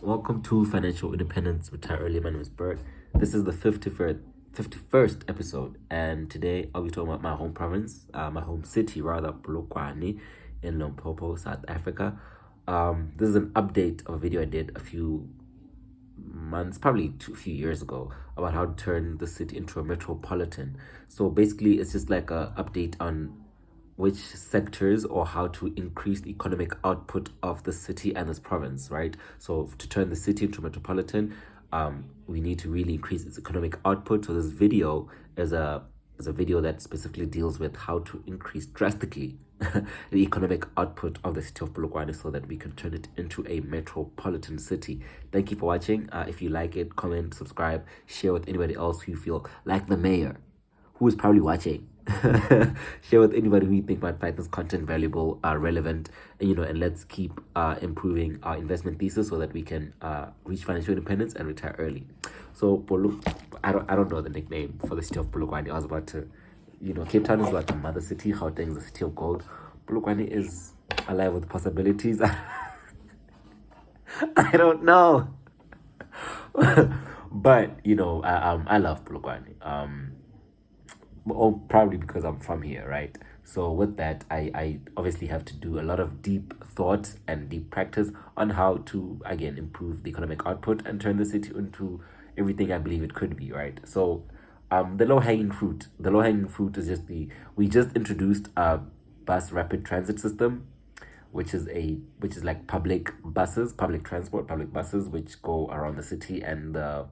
Welcome to Financial Independence. Retire Early. My name is Bert. This is the 51st episode, and today I'll be talking about my home province, my home city rather, Polokwane in Limpopo, South Africa. This is an update of a video I did a few months, probably a few years ago, about how to turn the city into a metropolitan. So basically, it's just like a update on which sectors or how to increase the economic output of the city and this province, right? So to turn the city into metropolitan, we need to really increase its economic output. So this video is a video that specifically deals with how to increase drastically the economic output of the city of Polokwane so that we can turn it into a metropolitan city. Thank you for watching. If you like it, comment, subscribe, share with anybody else who you feel like the mayor, who is probably watching. Share with anybody who you think might find this content valuable, relevant, and let's keep improving our investment thesis so that we can reach financial independence and retire early. So I don't know the nickname for the city of Polokwane. I was about to, Cape Town is like the mother city. Gauteng is the city of gold. Polokwane is alive with possibilities. I don't know. But I love Polokwane. Probably because I'm from here, right? So with that, I obviously have to do a lot of deep thought and deep practice on how to, again, improve the economic output and turn the city into everything I believe it could be, right? So the low-hanging fruit is we just introduced a bus rapid transit system, which is like public transport, public buses, which go around the city and the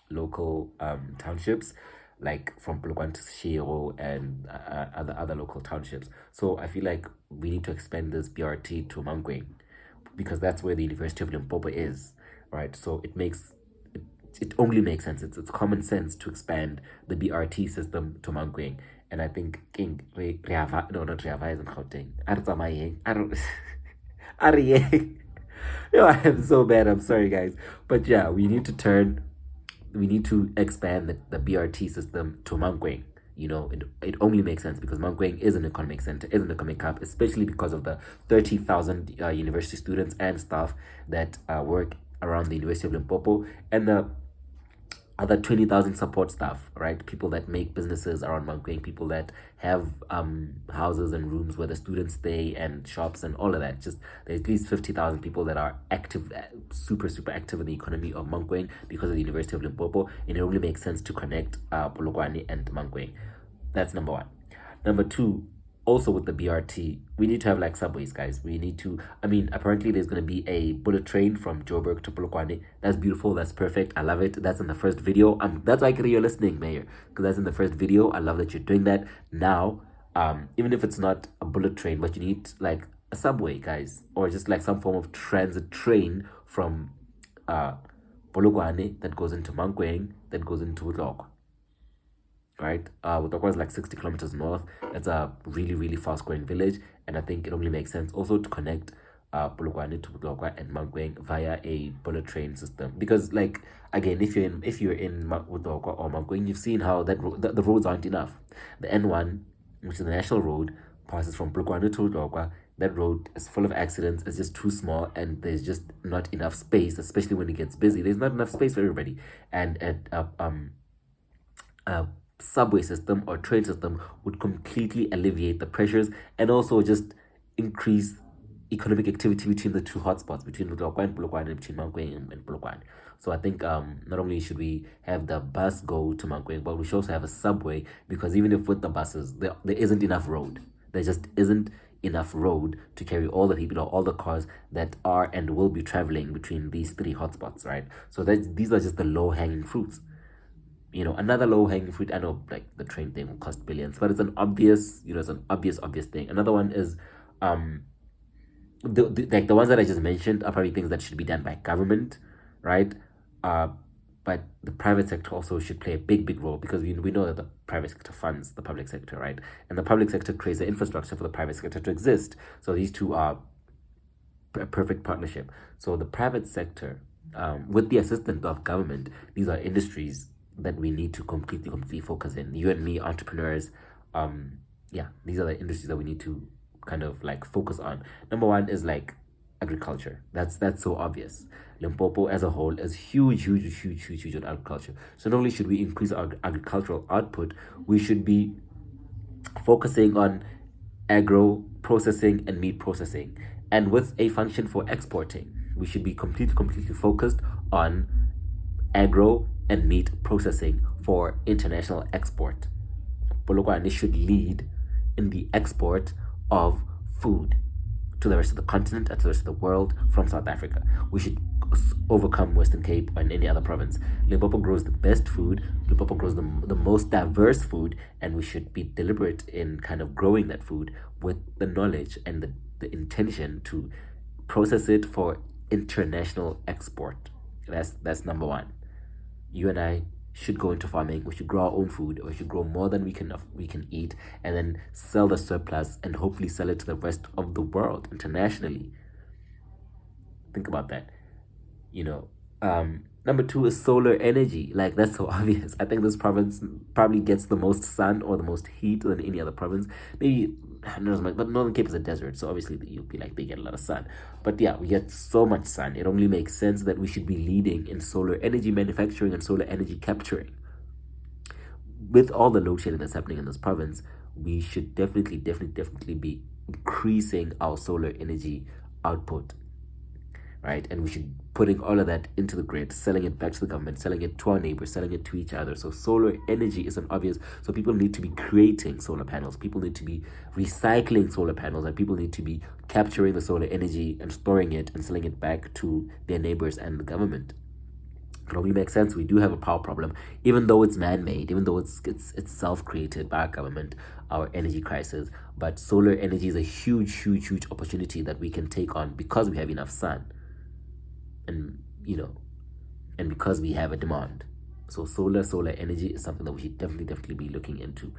local townships, like from Polokwane to Shiro and other local townships. So I feel like we need to expand this BRT to Mankweng because that's where the University of Limpopo is, right? So it only makes sense. It's common sense to expand the BRT system to Mankweng. And I think no, not Reava is in Gauteng. I don't I am so bad. I'm sorry, guys. But yeah, we need to expand the BRT system to Mankweng. It only makes sense because Mankweng is an economic center, is an economic hub, especially because of the 30,000 university students and staff that work around the University of Limpopo and the other 20,000 support staff, right? People that make businesses around Mankweng, people that have houses and rooms where the students stay and shops and all of that. Just there's at least 50,000 people that are active, super active in the economy of Mankweng because of the University of Limpopo, and it really makes sense to connect Polokwane and Mankweng. That's number one. Number two, also with the BRT, we need to have like subways, guys. Apparently there's going to be a bullet train from Joburg to Polokwane. That's beautiful. That's perfect. I love it. That's in the first video. That's why you're listening, Mayor, because that's in the first video. I love that you're doing that. Now, even if it's not a bullet train, but you need like a subway, guys, or just like some form of transit train from Polokwane that goes into Mankweng, that goes into Utloko. Right, Utokwa is like 60 kilometers north. It's a really fast growing village, and I think it only makes sense also to connect Polokwane to Utokwa and Mankweng via a bullet train system. Because, like, again, if you're in Utokwa or Mankweng, you've seen how that the roads aren't enough. The N1, which is the national road, passes from Polokwane to Utokwa. That road is full of accidents. It's just too small, and there's just not enough space, especially when it gets busy. There's not enough space for everybody, and subway system or train system would completely alleviate the pressures and also just increase economic activity between the two hotspots, between Polokwane and Polokwane, and between Mankweng and Polokwane. So I think not only should we have the bus go to Mankweng, but we should also have a subway, because even if with the buses there isn't enough road, there just isn't enough road to carry all the people or all the cars that are and will be traveling between these three hotspots, right? So these are just the low-hanging fruits. Another low-hanging fruit, I know, like, the train thing will cost billions, but it's an obvious thing. Another one is the ones that I just mentioned are probably things that should be done by government, right? But the private sector also should play a big role, because we know that the private sector funds the public sector, right? And the public sector creates the infrastructure for the private sector to exist. So these two are a perfect partnership. So the private sector, with the assistance of government, these are industries that we need to completely focus in. You and me, entrepreneurs, these are the industries that we need to kind of like focus on. Number one is like agriculture. That's so obvious. Limpopo as a whole is huge on agriculture. So not only should we increase our agricultural output, we should be focusing on agro processing and meat processing, and with a function for exporting. We should be completely focused on agro and meat processing for international export. Polokwane should lead in the export of food to the rest of the continent and to the rest of the world from South Africa. We should overcome Western Cape and any other province. Limpopo grows the best food, Limpopo grows the most diverse food, and we should be deliberate in kind of growing that food with the knowledge and the intention to process it for international export. That's number one. You and I should go into farming. We should grow our own food. We should grow more than we can eat, and then sell the surplus and hopefully sell it to the rest of the world internationally. Think about that. Number two is solar energy. Like, that's so obvious. I think this province probably gets the most sun or the most heat than any other province. Maybe not as much, but Northern Cape is a desert, so obviously you'll be like, they get a lot of sun. But yeah, we get so much sun. It only makes sense that we should be leading in solar energy manufacturing and solar energy capturing. With all the load shedding that's happening in this province, we should definitely be increasing our solar energy output, right? And we should putting all of that into the grid, selling it back to the government, selling it to our neighbors, selling it to each other. So solar energy is an obvious. So people need to be creating solar panels. People need to be recycling solar panels, and people need to be capturing the solar energy and storing it and selling it back to their neighbors and the government. It only makes sense. We do have a power problem, even though it's man-made, even though it's self-created by our government, our energy crisis. But solar energy is a huge opportunity that we can take on because we have enough sun, and and because we have a demand. So solar energy is something that we should definitely be looking into.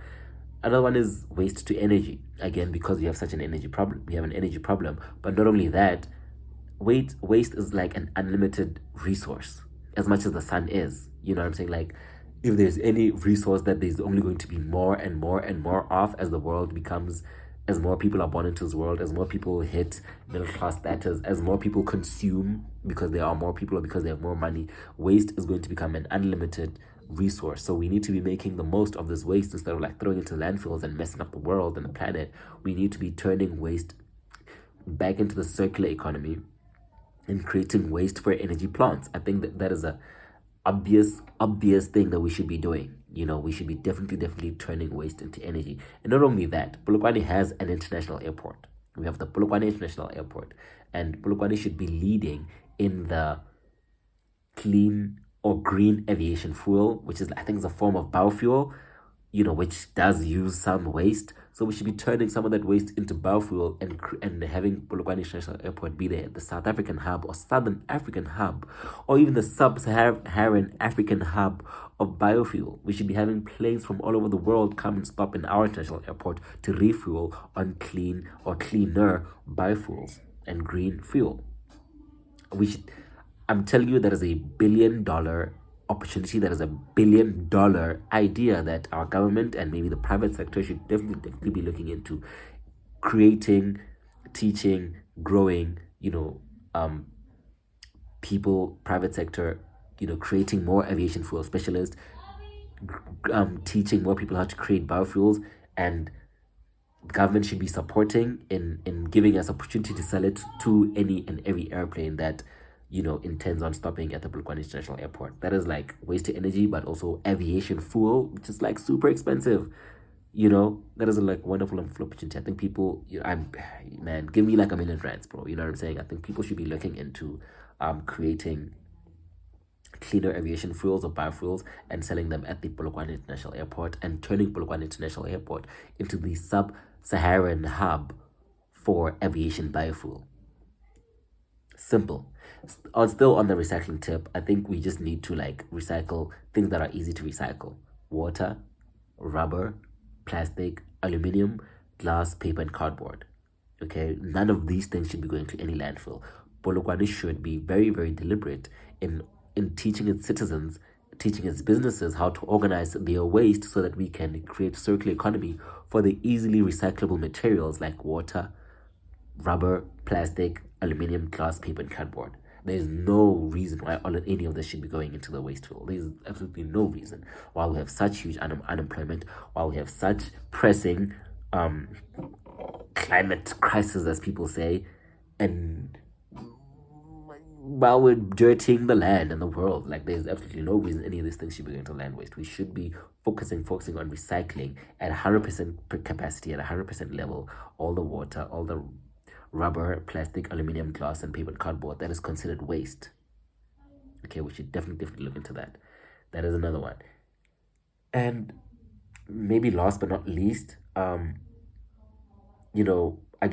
Another one is waste to energy. Again, because we have such an energy problem, we have an energy problem. But not only that, waste is like an unlimited resource, as much as the sun is. You know what I'm saying? Like, if there's any resource that there's only going to be more and more of as the world becomes, as more people are born into this world, as more people hit middle class status, as more people consume because there are more people or because they have more money, waste is going to become an unlimited resource. So we need to be making the most of this waste instead of like throwing it to landfills and messing up the world and the planet. We need to be turning waste back into the circular economy and creating waste for energy plants. I think that is a obvious thing that we should be doing. We should be definitely turning waste into energy. And not only that, Polokwane has an international airport. We have the Polokwane International Airport, and Polokwane should be leading in the clean or green aviation fuel, which is, I think, is a form of biofuel, which does use some waste. So we should be turning some of that waste into biofuel and having Polokwane International Airport be the South African hub or Southern African hub, or even the sub-Saharan African hub of biofuel. We should be having planes from all over the world come and stop in our international airport to refuel on clean or cleaner biofuels and green fuel. I'm telling you, that is $1 billion opportunity. That is $1 billion idea that our government and maybe the private sector should definitely be looking into, creating, teaching, growing, people, private sector, creating more aviation fuel specialists, teaching more people how to create biofuels, and government should be supporting in giving us opportunity to sell it to any and every airplane that intends on stopping at the Polokwane International Airport. That is like waste to energy, but also aviation fuel, which is like super expensive. That is a like wonderful opportunity. I think people, give me like $1 million, bro. You know what I'm saying? I think people should be looking into creating cleaner aviation fuels or biofuels and selling them at the Polokwane International Airport, and turning Polokwane International Airport into the sub-Saharan hub for aviation biofuel. Simple. Still on the recycling tip, I think we just need to like recycle things that are easy to recycle: water, rubber, plastic, aluminium, glass, paper, and cardboard. Okay, none of these things should be going to any landfill. Polokwane should be very deliberate in teaching its citizens, teaching its businesses how to organize their waste so that we can create circular economy for the easily recyclable materials like water, rubber, plastic, aluminium, glass, paper, and cardboard. There's no reason why any of this should be going into the waste field. There's absolutely no reason. While we have such huge unemployment, while we have such pressing climate crisis, as people say, and while we're dirtying the land and the world, like there's absolutely no reason any of these things should be going to land waste. We should be focusing on recycling at 100% capacity, at 100% level, all the water, all the rubber, plastic, aluminum, glass, and paper and cardboard that is considered waste. Okay, we should definitely look into that. That is another one. And maybe last but not least,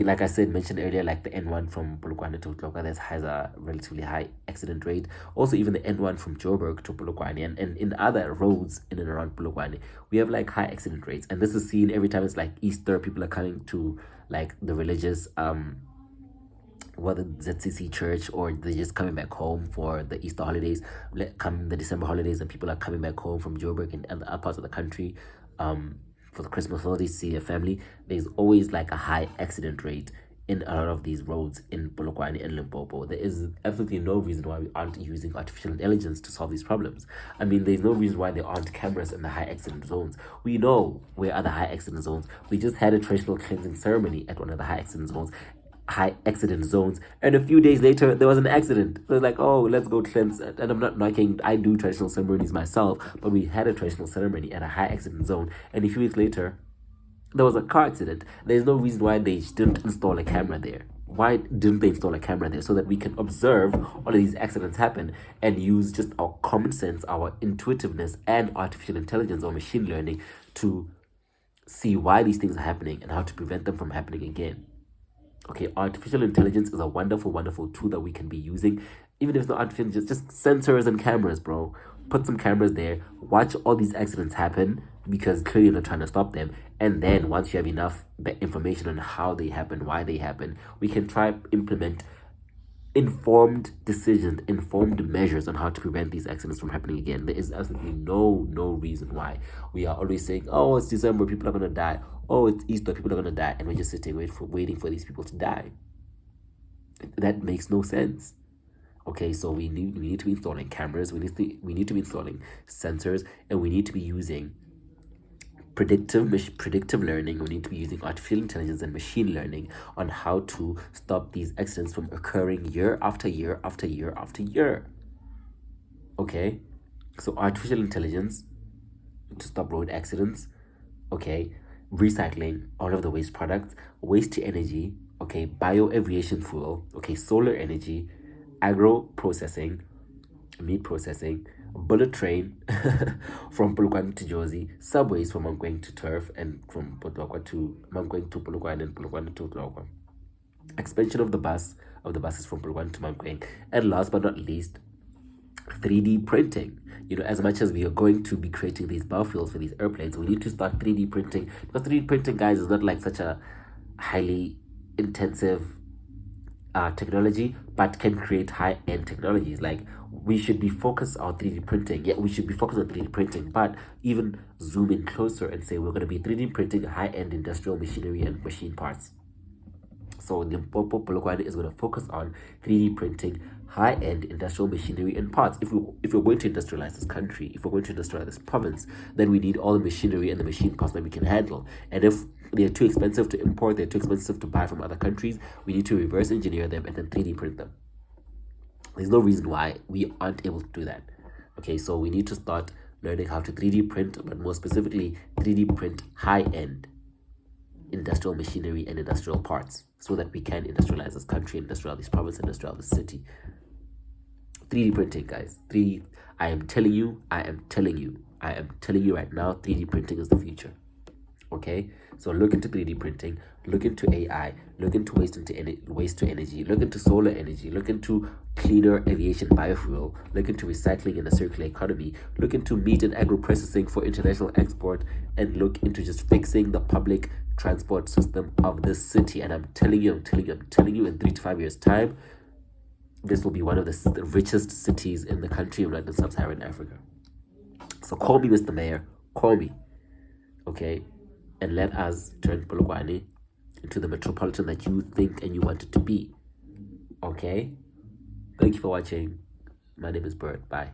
like I said, mentioned earlier, like the N1 from Polokwane to Polokwane that has a relatively high accident rate. Also, even the N1 from Joburg to Polokwane and in other roads in and around Polokwane, we have like high accident rates. And this is seen every time it's like Easter, people are coming to like the religious whether ZCC church or they're just coming back home for the Easter holidays, come the December holidays, and people are coming back home from Joburg and other parts of the country for the Christmas holidays, see their family. There's always like a high accident rate in a lot of these roads in Polokwane and Limpopo. There is absolutely no reason why we aren't using artificial intelligence to solve these problems. I mean, there's no reason why there aren't cameras in the high accident zones. We know where are the high accident zones. We just had a traditional cleansing ceremony at one of the high accident zones, and a few days later there was an accident. So it's like, oh, let's go cleanse. And I'm not knocking, I do traditional ceremonies myself, but we had a traditional ceremony at a high accident zone, and a few weeks later there was a car accident. There's no reason why they didn't install a camera there. Why didn't they install a camera there? So that we can observe all of these accidents happen and use just our common sense, our intuitiveness, and artificial intelligence or machine learning to see why these things are happening and how to prevent them from happening again. Okay, artificial intelligence is a wonderful tool that we can be using. Even if it's not artificial, just sensors and cameras, bro. Put some cameras there, watch all these accidents happen, because clearly you're not trying to stop them. And then once you have enough information on how they happen, why they happen, we can try implement informed decisions, informed measures on how to prevent these accidents from happening again. There is absolutely no reason why we are always saying, oh, it's December, people are going to die. Oh, it's Easter, people are going to die. And we're just sitting waiting for these people to die. That makes no sense. Okay, so we need to be installing cameras, we need to be installing sensors, and we need to be using predictive learning. We need to be using artificial intelligence and machine learning on how to stop these accidents from occurring year after year after year after year. Okay, so artificial intelligence to stop road accidents. Okay, recycling all of the waste products, waste to energy. Okay, bioaviation fuel. Okay, solar energy, agro processing, meat processing, bullet train from Polokwane to Jozi, subways from Mankweng to Turf, and from Polokwane to Mankweng to Polokwane and Polokwane to Polokwane. Expansion of the buses from Polokwane to Mankweng, and last but not least, 3D printing. As much as we are going to be creating these biofuels for these airplanes, we need to start 3D printing, because 3D printing, guys, is not like such a highly intensive technology, but can create high-end technologies. Like, we should be focused on 3D printing. Yeah, we should be focused on 3D printing, but even zoom in closer and say we're going to be 3D printing high-end industrial machinery and machine parts. So Limpopo Polokwane is going to focus on 3D printing high-end industrial machinery and parts. If we're going to industrialize this country, if we're going to industrialize this province, then we need all the machinery and the machine parts that we can handle. And if they're too expensive to import, they're too expensive to buy from other countries, we need to reverse engineer them and then 3D print them. There's no reason why we aren't able to do that. Okay, so we need to start learning how to 3D print, but more specifically 3D print high-end industrial machinery and industrial parts, so that we can industrialize this country, industrialize this province, industrialize this city. 3D printing, guys. I am telling you right now, 3D printing is the future. Okay, so look into 3D printing, look into AI, look into waste to energy, look into solar energy, look into cleaner aviation biofuel, look into recycling and a circular economy, look into meat and agro processing for international export, and look into just fixing the public transport system of this city. And I'm telling you, in 3 to 5 years time, this will be one of the richest cities in the country of London, Sub-Saharan Africa. So call me, Mr. Mayor, call me, okay, and let us turn Polokwane into the metropolitan that you think and you want it to be. Okay? Thank you for watching. My name is Bert. Bye.